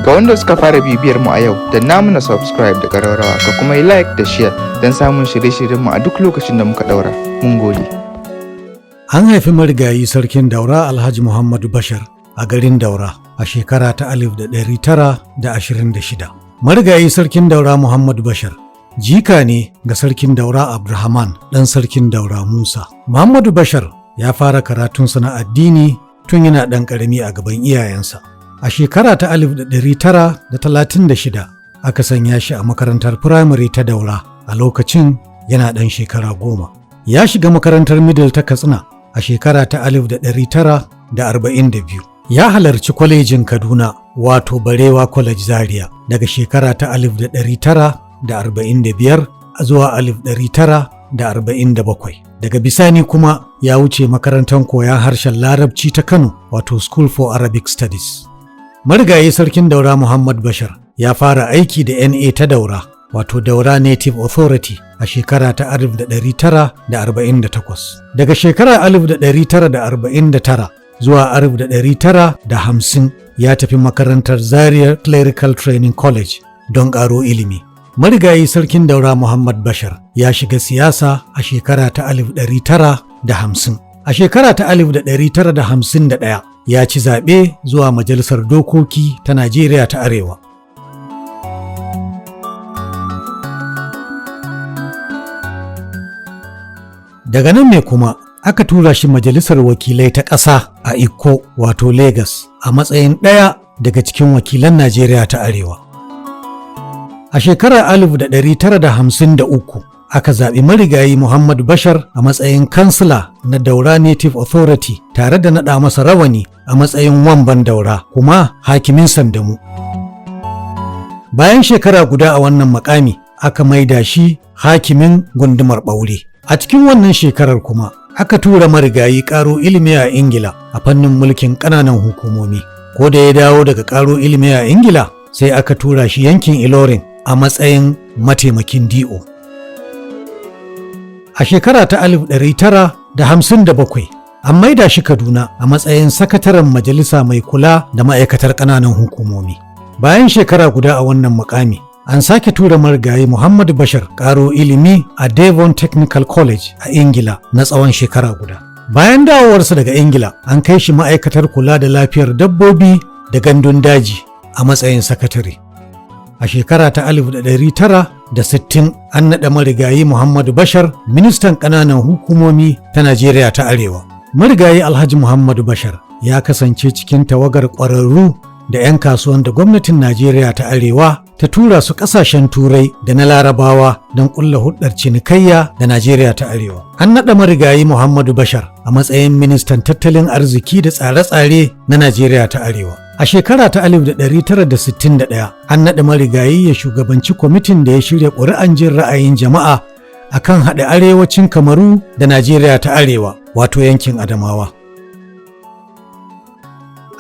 Ga wanda suka fara bibiyar mu a yau, danna mana subscribe da ƙararrawa ka kuma yi like da share don samun shirye-shiryen mu a duk lokacin da muka ɗaura. Mun gode. An haifi marigayi sarkin Daura Alhaji Muhammadu Bashar a garin Daura a shekara ta 1926. Marigayi sarkin Daura Muhammadu Bashar jika ne ga sarkin Daura Abdulrahman ɗan sarkin Daura Musa. Muhammadu Bashar ya fara karatunsa na addini tun yana ɗan ƙarami a gaban iyayensa. A shekara ta 1936 aka sanya shi a makarantar firamare ta Daura a lokacin yana ɗan shekara 10. Ya shiga makarantar Middle ta Katsina a shekara ta 1942. Ya halarci kwalejin Kaduna wato Barewa College Zaria daga shekara ta 1945 zuwa 1947. Daga bisani kuma ya wuce makarantar koyon harshen Larabci ta Kano wato School for Arabic Studies. Marigayi sarkin Daura Muhammad Bashar ya fara aiki da NA ta Daura wato Daura Native Authority a shekara ta 1948. Daga shekara 1949 zuwa 1950 ya tafi makarantar Zaria Clerical Training College don ƙaro ilimi. Marigayi sarkin Daura Muhammad Bashar ya shiga siyasa a shekara ta 1950. A shekara ta 1951 ya ci zaɓe zuwa Majalisar Dokoki ta Najeriya ta Arewa. Daga nan ne kuma aka tura shi Majalisar Wakilai ta ƙasa a Ikko wato Lagos a matsayin ɗaya daga cikin wakilan Najeriya ta Arewa. A shekarar 1953 aka zaɓi marigayi Muhammadu Bashar a matsayin kansila na Daura Native Authority tare da naɗa masa rawani a matsayin wamban Daura kuma hakimin Sandamu. Bayan shekara guda a wannan makami aka maida shi hakimin gundumar Ɓaure. A cikin wannan shekarar kuma aka tura marigayi ƙaro ilimi a Ingila a fannin mulkin ƙananan hukumomi. Ko da ya dawo daga ƙaro ilimi a Ingila sai aka tura shi yankin Ilorin a matsayin mataimakin DO. A shekara ta 1957 an maida shi Kaduna a matsayin sakataren majalisa mai kula da ma'aikatar ƙananan hukumomi. Bayan shekara guda a wannan mukami an sake tura marigayi Muhammadu Bashar ƙaro ilimi a Devon Technical College a Ingila na tsawon shekara guda. Bayan dawowarsa daga Ingila an kai shi ma'aikatar kula da lafiyar dabbobi da gandun daji a matsayin sakatare. A shekara ta 1960 an naɗa marigayi Muhammadu Bashar ministan ƙananan hukumomi ta Najeriya ta Arewa. Marigayi Alhaji Muhammadu Bashar ya kasance cikin tawagar ƙwararru da 'yan kasuwan da gwamnatin Najeriya ta Arewa ta tura su ƙasashen Turai da na Larabawa don ƙulla hulɗar cinikayya da Najeriya ta Arewa. An naɗa marigayi Muhammadu Bashar a matsayin ministan tattalin arziki da tsare-tsare na Najeriya ta Arewa. A shekara ta 1961 an naɗa marigayi ya shugabanci kwamitin da ya shirya ƙuri'an jin ra'ayin jama'a a kan haɗe arewacin Kamaru da Najeriya ta Arewa wato yankin Adamawa.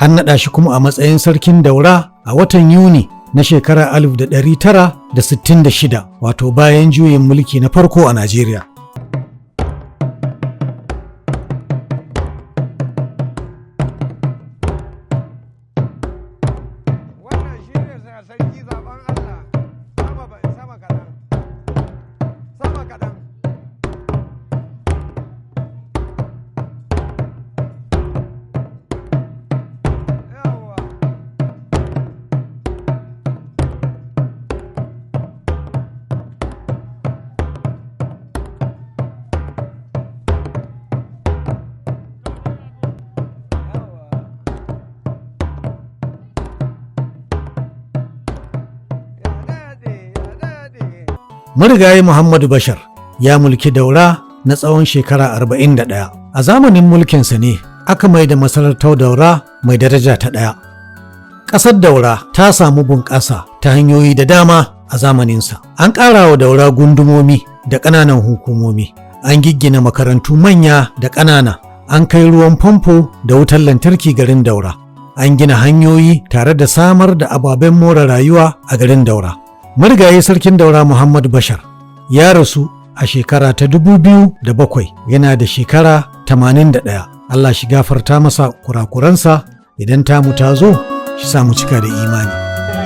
An naɗa shi kuma a matsayin sarkin Daura a watan Yuni na shekarar 1966 wato bayan juyin mulki na farko a Najeriya. Marigayi Muhammadu Bashar ya mulki Daura na tsawon shekara 41. A zamanin mulkinsa ne aka mai da masarautar Daura mai daraja ta ɗaya. Ƙasar Daura ta samu bunƙasa ta hanyoyi da dama a zamaninsa. An ƙara wa Daura gundumomi da ƙananan hukumomi. An giggina makarantu manya da ƙanana. An kai ruwan famfo da wutar lantarki garin Daura. An gina hanyoyi tare da samar da ababen more rayuwa a garin Daura. Marigayi sarkin Daura Muhammadu Bashar ya rasu a shekara ta 2007 yana da shekara 81. Allah shi gafarta masa kurakuransa, idan tamu ta zo shi samu cika da imani.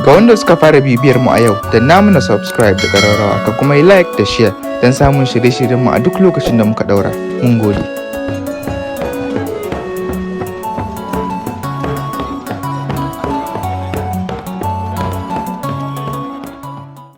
Ga wanda suka fara bibiyar mu a yau, danna mana subscribe da ƙararrawa ka kuma yi like da share don samun shirye-shiryenmu a duk lokacin da muka ɗaura. Mun gode.